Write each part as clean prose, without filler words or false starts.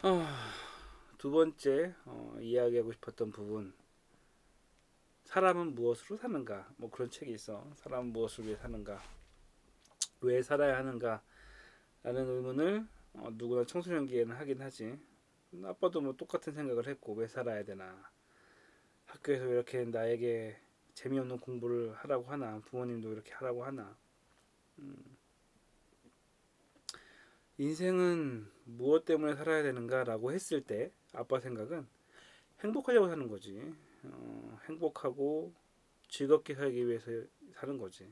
어, 두 번째 이야기하고 싶었던 부분. 사람은 무엇으로 사는가? 뭐 그런 책이 있어. 사람은 무엇을 위해 사는가? 왜 살아야 하는가? 라는 의문을 누구나 청소년기에는 하긴 하지. 아빠도 뭐 똑같은 생각을 했고, 왜 살아야 되나? 학교에서 왜 이렇게 나에게 재미없는 공부를 하라고 하나? 부모님도 이렇게 하라고 하나? 인생은 무엇 때문에 살아야 되는가라고 했을 때 아빠 생각은 행복하려고 사는 거지. 행복하고 즐겁게 살기 위해서 사는 거지.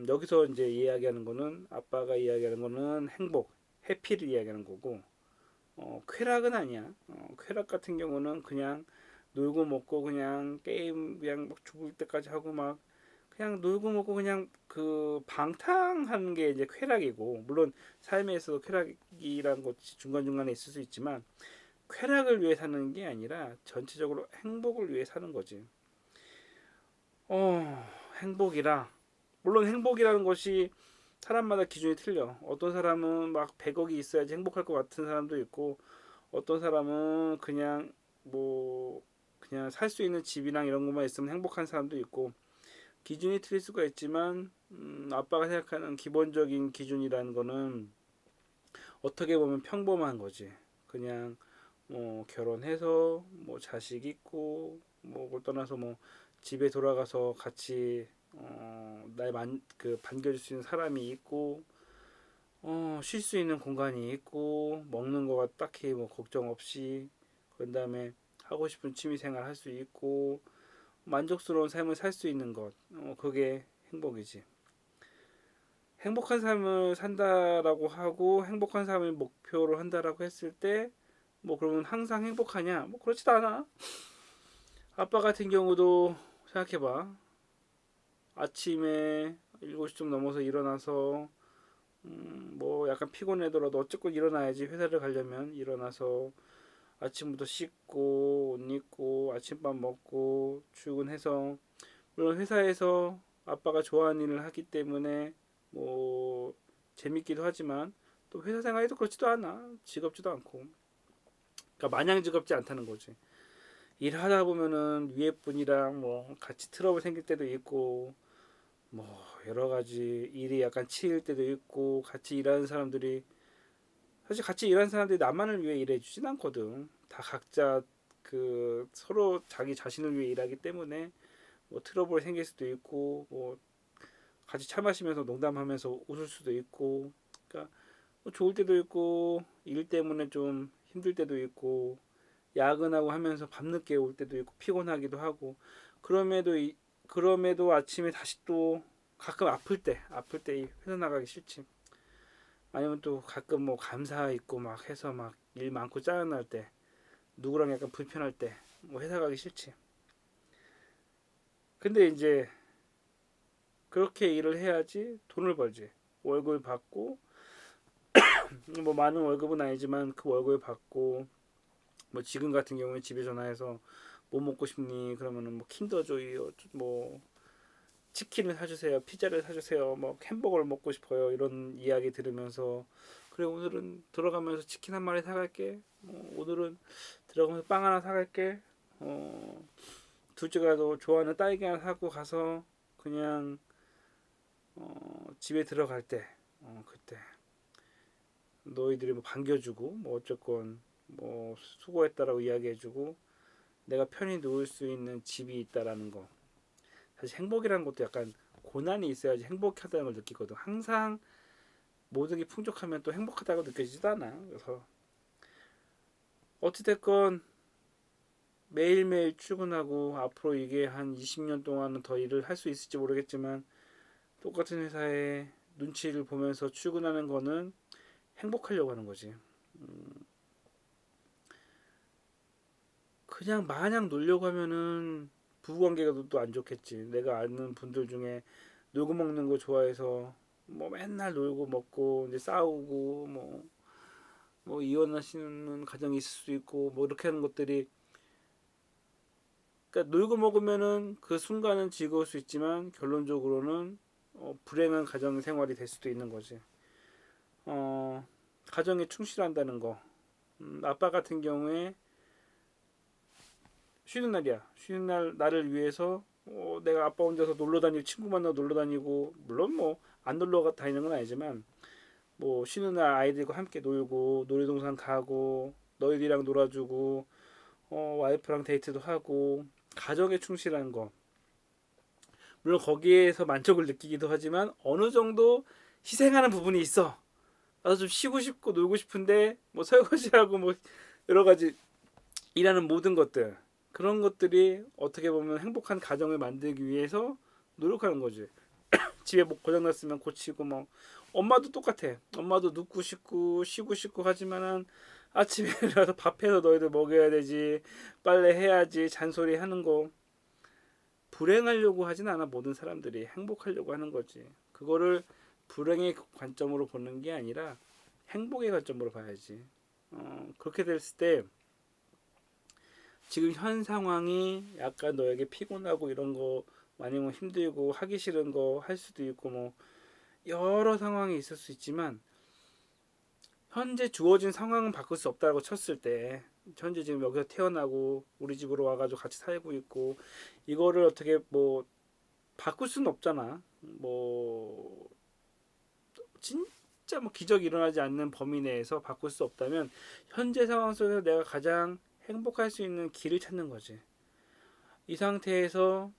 여기서 이제 이야기하는 거는 아빠가 이야기하는 거는 행복, 해피를 이야기하는 거고, 쾌락은 아니야. 쾌락 같은 경우는 그냥 놀고 먹고 그냥 게임 그냥 막 죽을 때까지 하고 막 그냥 놀고 먹고 그냥 그 방탕하는 게 이제 쾌락이고, 물론 삶에서 쾌락이란 것이 중간중간에 있을 수 있지만 쾌락을 위해 사는 게 아니라 전체적으로 행복을 위해 사는 거지. 행복이라, 물론 행복이라는 것이 사람마다 기준이 틀려. 어떤 사람은 막 100억이 있어야지 행복할 것 같은 사람도 있고, 어떤 사람은 그냥 뭐 그냥 살 수 있는 집이랑 이런 것만 있으면 행복한 사람도 있고, 기준이 틀릴 수가 있지만 아빠가 생각하는 기본적인 기준이라는 거는 어떻게 보면 평범한 거지. 그냥 뭐 결혼해서 뭐 자식 있고 뭐 그걸 떠나서 뭐 집에 돌아가서 같이 날 반겨줄 수 있는 사람이 있고, 쉴 수 있는 공간이 있고, 먹는 거가 딱히 뭐 걱정 없이, 그 다음에 하고 싶은 취미 생활 할 수 있고, 만족스러운 삶을 살 수 있는 것, 그게 행복이지. 행복한 삶을 산다라고 하고 행복한 삶을 목표로 한다라고 했을 때, 뭐 그러면 항상 행복하냐? 뭐 그렇지도 않아. 아빠 같은 경우도 생각해봐. 아침에 7시 좀 넘어서 일어나서 뭐 약간 피곤하더라도 어쨌건 일어나야지. 회사를 가려면 일어나서 아침부터 씻고 옷 입고 아침밥 먹고 출근해서, 물론 회사에서 아빠가 좋아하는 일을 하기 때문에 뭐 재밌기도 하지만 또 회사 생활에도 그렇지도 않아. 즐겁지도 않고. 그러니까 마냥 즐겁지 않다는 거지. 일하다 보면은 위에 분이랑 뭐 같이 트러블 생길 때도 있고, 뭐 여러 가지 일이 약간 치일 때도 있고, 같이 일하는 사람들이, 사실 같이 일하는 사람들이 나만을 위해 일해 주진 않거든. 다 각자 그 서로 자기 자신을 위해 일하기 때문에 뭐 트러블 생길 수도 있고, 뭐 같이 차 마시면서 농담하면서 웃을 수도 있고, 그러니까 뭐 좋을 때도 있고 일 때문에 좀 힘들 때도 있고, 야근하고 하면서 밤늦게 올 때도 있고 피곤하기도 하고, 그럼에도 그럼에도 아침에 다시 또 가끔 아플 때 회사 나가기 싫지. 아니면 또 가끔 뭐 감사 있고 막 해서 막 일 많고 짜증날 때, 누구랑 약간 불편할 때 뭐 회사 가기 싫지. 근데 이제 그렇게 일을 해야지 돈을 벌지. 월급을 받고, 뭐 많은 월급은 아니지만 그 월급을 받고, 뭐 지금 같은 경우에 집에 전화해서 뭐 먹고 싶니? 그러면은 뭐 킨더조이요, 뭐 치킨을 사주세요, 피자를 사주세요, 뭐 햄버거를 먹고 싶어요, 이런 이야기 들으면서, 그래 오늘은 들어가면서 치킨 한 마리 사갈게. 오늘은 들어가면서 빵 하나 사갈게. 어, 둘째가 너 좋아하는 딸기 하나 사고 가서 그냥 집에 들어갈 때, 그때 너희들이 뭐 반겨주고 뭐 어쨌건 뭐 수고했다라고 이야기해주고 내가 편히 누울 수 있는 집이 있다라는 거. 사실 행복이라는 것도 약간 고난이 있어야지 행복하다는 걸 느끼거든. 항상 모든 게 풍족하면 또 행복하다고 느껴지지도 않아. 그래서 어찌됐건 매일매일 출근하고, 앞으로 이게 한 20년 동안은 더 일을 할 수 있을지 모르겠지만 똑같은 회사에 눈치를 보면서 출근하는 거는 행복하려고 하는 거지. 그냥 마냥 놀려고 하면은 부부관계가 또 안 좋겠지. 내가 아는 분들 중에 놀고 먹는 거 좋아해서 뭐 맨날 놀고 먹고 이제 싸우고 뭐 이혼하시는 가정이 있을 수도 있고, 뭐 이렇게 하는 것들이, 그러니까 놀고 먹으면은 그 순간은 즐거울 수 있지만 결론적으로는 불행한 가정 생활이 될 수도 있는 거지. 어, 가정에 충실한다는 거. 아빠 같은 경우에 쉬는 날이야. 쉬는 날 나를 위해서 내가 아빠 혼자서 놀러 다니고 친구 만나 놀러 다니고 물론 뭐 안 놀러 다니는 건 아니지만 뭐 쉬는 날 아이들과 함께 놀고 놀이동산 가고 너희들이랑 놀아주고 와이프랑 데이트도 하고 가정에 충실한 거 물론 거기에서 만족을 느끼기도 하지만 어느 정도 희생하는 부분이 있어. 나도 좀 쉬고 싶고 놀고 싶은데 뭐 설거지하고 뭐 여러 가지 일하는 모든 것들 그런 것들이 어떻게 보면 행복한 가정을 만들기 위해서 노력하는 거지. 집에 뭐 고장 났으면 고치고 뭐 엄마도 똑같아. 엄마도 눕고 싶고 쉬고 싶고 하지만은 아침에 일어나서 밥해서 너희들 먹여야 되지. 빨래 해야지. 잔소리 하는 거 불행하려고 하진 않아. 모든 사람들이 행복하려고 하는 거지. 그거를 불행의 관점으로 보는 게 아니라 행복의 관점으로 봐야지. 그렇게 됐을 때 지금 현 상황이 약간 너에게 피곤하고 이런 거 아니면 힘들고 하기 싫은 거 할 수도 있고 뭐 여러 상황이 있을 수 있지만 현재 주어진 상황은 바꿀 수 없다고 쳤을 때 현재 지금 여기서 태어나고 우리 집으로 와가지고 같이 살고 있고 이거를 어떻게 뭐 바꿀 수는 없잖아. 뭐 진짜 뭐 기적이 일어나지 않는 범위 내에서 바꿀 수 없다면 현재 상황 속에서 내가 가장 행복할 수 있는 길을 찾는 거지. 이 상태에서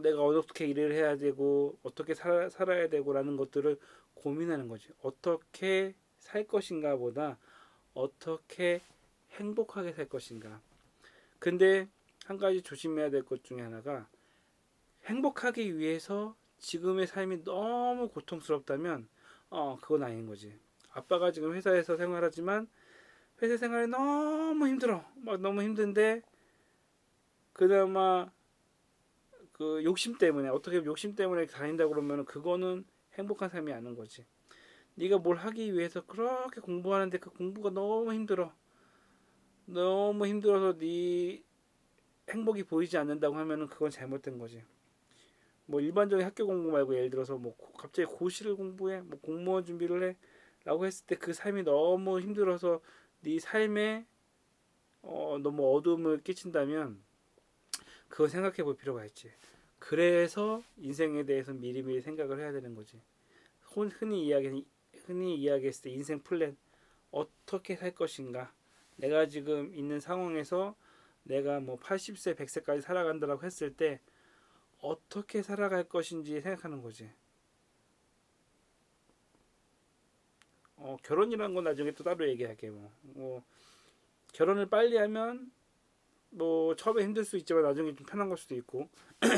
내가 어떻게 일을 해야 되고 어떻게 살아야 되고라는 것들을 고민하는 거지. 어떻게 살 것인가 보다 어떻게 행복하게 살 것인가. 근데 한 가지 조심해야 될 것 중에 하나가 행복하기 위해서 지금의 삶이 너무 고통스럽다면 그건 아닌 거지. 아빠가 지금 회사에서 생활하지만 회사 생활이 너무 힘들어. 막 너무 힘든데 그나마 그 욕심 때문에 어떻게 욕심 때문에 다닌다 그러면 그거는 행복한 삶이 아닌 거지. 네가 뭘 하기 위해서 그렇게 공부하는데 그 공부가 너무 힘들어. 너무 힘들어서 네 행복이 보이지 않는다고 하면은 그건 잘못된 거지. 뭐 일반적인 학교 공부 말고 예를 들어서 뭐 갑자기 고시를 공부해, 뭐 공무원 준비를 해, 라고 했을 때 그 삶이 너무 힘들어서 네 삶에 너무 어둠을 끼친다면 그거 생각해 볼 필요가 있지. 그래서 인생에 대해서 미리미리 생각을 해야 되는 거지. 흔히 이야기했을 때 인생 플랜 어떻게 살 것인가. 내가 지금 있는 상황에서 내가 뭐 80세, 100세까지 살아간다고 했을 때 어떻게 살아갈 것인지 생각하는 거지. 결혼이란 건 나중에 또 따로 얘기할게. 결혼을 빨리 하면 뭐 처음에 힘들 수 있지만 나중에 좀 편한 걸 수도 있고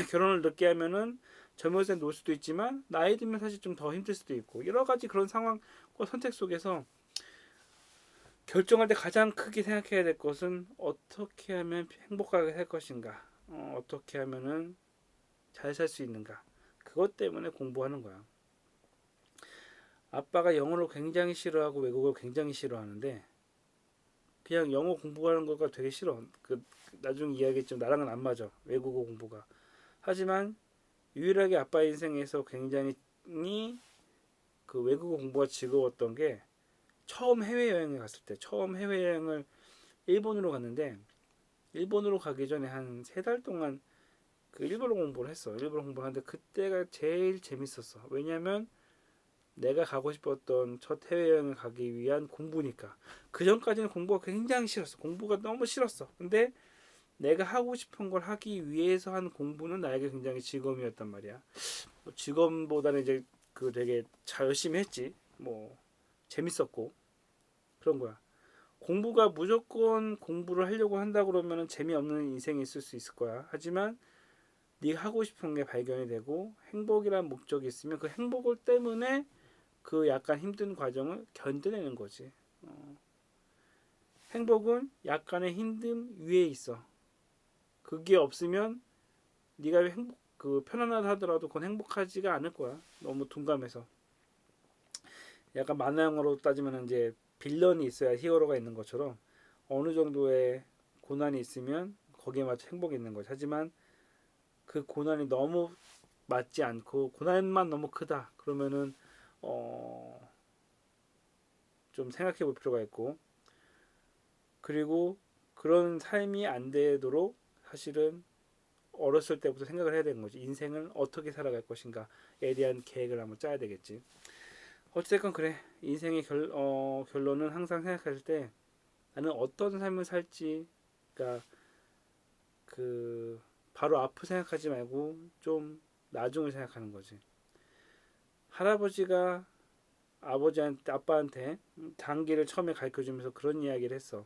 결혼을 늦게 하면은 젊었을 때 놀 수도 있지만 나이 들면 사실 좀 더 힘들 수도 있고 여러 가지 그런 상황과 선택 속에서 결정할 때 가장 크게 생각해야 될 것은 어떻게 하면 행복하게 살 것인가, 어떻게 하면은 잘 살 수 있는가. 그것 때문에 공부하는 거야. 아빠가 영어를 굉장히 싫어하고 외국어를 굉장히 싫어하는데 그냥 영어 공부하는 거가 되게 싫어. 나중에 이야기했지만 나랑은 안 맞아. 외국어 공부가. 하지만 유일하게 아빠 인생에서 굉장히 그 외국어 공부가 즐거웠던 게 처음 해외여행을 갔을 때 처음 해외여행을 일본으로 갔는데 일본으로 가기 전에 한 3달 동안 그 일본어 공부를 했어. 일본어 공부를 하는데 그때가 제일 재밌었어. 왜냐면 내가 가고 싶었던 첫 해외여행을 가기 위한 공부니까. 그 전까지는 공부가 굉장히 싫었어. 공부가 너무 싫었어. 근데 내가 하고 싶은 걸 하기 위해서 한 공부는 나에게 굉장히 즐거움이었단 말이야. 뭐 즐거움보다는 이제 그 되게 잘 열심히 했지. 뭐 재밌었고 그런 거야. 공부가 무조건 공부를 하려고 한다 그러면 재미없는 인생이 있을 수 있을 거야. 하지만 네가 하고 싶은 게 발견이 되고 행복이란 목적이 있으면 그 행복을 때문에 그 약간 힘든 과정을 견뎌내는 거지. 행복은 약간의 힘듦 위에 있어. 그게 없으면 네가 그 편안하다 하더라도 그건 행복하지가 않을 거야. 너무 둔감해서. 약간 만화영화로 따지면 이제 빌런이 있어야 히어로가 있는 것처럼 어느 정도의 고난이 있으면 거기에 맞춰 행복이 있는 거지. 하지만 그 고난이 너무 맞지 않고 고난만 너무 크다. 그러면은 좀 좀 생각해 볼 필요가 있고, 그리고 그런 삶이 안 되도록 사실은 어렸을 때부터 생각을 해야 되는 거지. 인생을 어떻게 살아갈 것인가에 대한 계획을 한번 짜야 되겠지. 어쨌건 그래. 인생의 결론은 항상 생각할 때 나는 어떤 삶을 살지, 그러니까 그 바로 앞을 생각하지 말고 좀 나중을 생각하는 거지. 할아버지가 아버지한테 아빠한테 장기를 처음에 가르쳐 주면서 그런 이야기를 했어.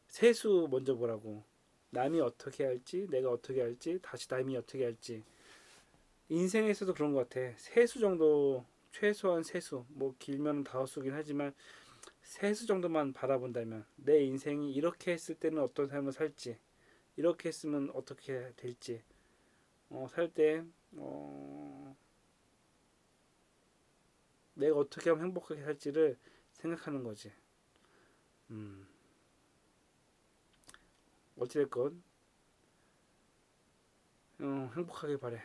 세수 먼저 보라고. 남이 어떻게 할지, 내가 어떻게 할지, 다시 남이 어떻게 할지. 인생에서도 그런 것 같아. 세수 정도, 최소한 세수, 뭐 길면 다섯 수긴 하지만 세수 정도만 바라본다면 내 인생이 이렇게 했을 때는 어떤 삶을 살지, 이렇게 했으면 어떻게 될지, 살때 내가 어떻게 하면 행복하게 살지를 생각하는 거지. 음, 어찌됐건 행복하게 바래.